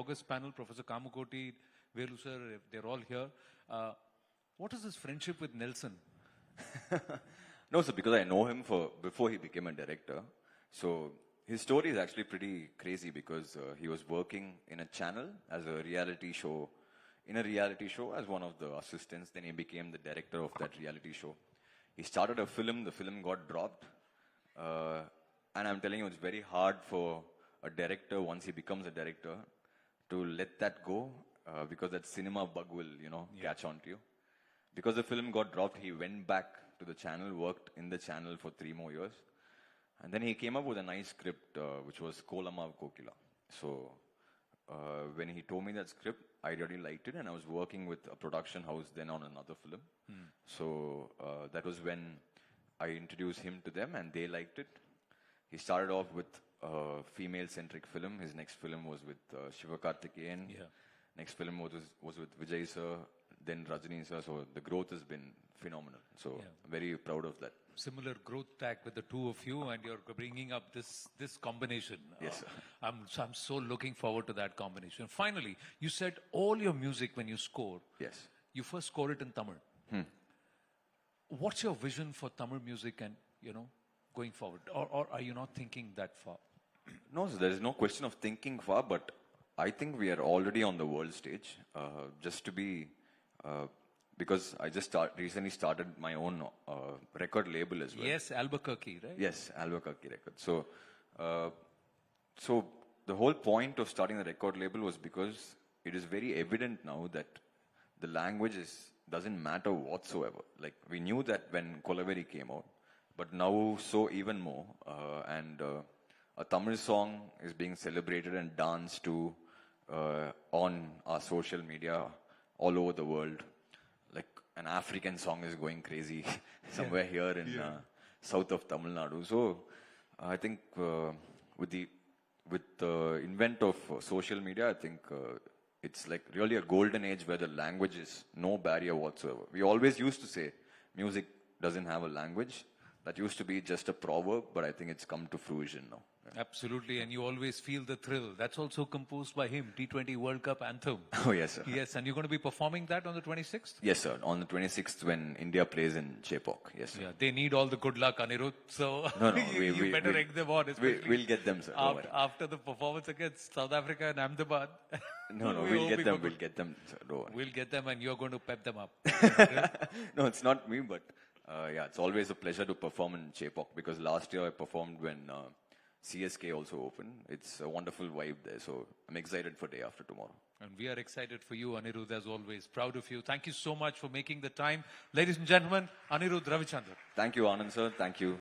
august panel, Professor Kamukoti, Velu sir, they're all here. What is this friendship with Nelson? No, sir, because I know him before he became a director. So his story is actually pretty crazy because he was working in a channel as a reality show, as one of the assistants. Then he became the director of that reality show. He started a film, the film got dropped. And I'm telling you, it's very hard for a director, once he becomes a director, to let that go because that cinema bug will, catch on to you. Because the film got dropped, he went back to the channel, worked in the channel for 3 more years. And then he came up with a nice script, which was Kolama Kokila. So when he told me that script, I really liked it, and I was working with a production house then on another film. So that was when I introduced him to them, and they liked it. He started off with a female-centric film. His next film was with Shiva Karthikeyan. Yeah. Next film was with Vijay sir, then Rajini sir. So the growth has been phenomenal. So very proud of that. Similar growth tag with the two of you, and you're bringing up this combination. Yes, sir. I'm so looking forward to that combination. Finally, you said all your music when you score, Yes. you first score it in Tamil. What's your vision for Tamil music and, going forward? Or are you not thinking that far? No, so there is no question of thinking far, but I think we are already on the world stage. Just to be, because I just recently started my own record label as well. Yes, Albuquerque, right? Yes, Albuquerque Records. So, so the whole point of starting the record label was because it is very evident now that the language doesn't matter whatsoever. Like, we knew that when Kolaveri came out, but now so even more. And a Tamil song is being celebrated and danced to on our social media all over the world. Like, an African song is going crazy somewhere here in south of Tamil Nadu. So I think with the invent of social media, I think it's like really a golden age where the language is no barrier whatsoever. We always used to say music doesn't have a language. That used to be just a proverb, but I think it's come to fruition now. Absolutely, and you always feel the thrill. That's also composed by him, T20 World Cup anthem. Oh, yes, sir. Yes, and you're going to be performing that on the 26th? Yes, sir. On the 26th when India plays in Chepauk. Yes, sir. Yeah, they need all the good luck, Anirudh. So No, you better egg them on. We'll get them, sir. After the performance against South Africa and Ahmedabad. No, we'll get them. We'll get them, sir. Don't worry. We'll get them, and you're going to pep them up. No, it's not me, but it's always a pleasure to perform in Chepauk because last year I performed when CSK also opened. It's a wonderful vibe there, so I'm excited for day after tomorrow. And we are excited for you, Anirudh, as always. Proud of you. Thank you so much for making the time. Ladies and gentlemen, Anirudh Ravichandran. Thank you, Anand sir. Thank you.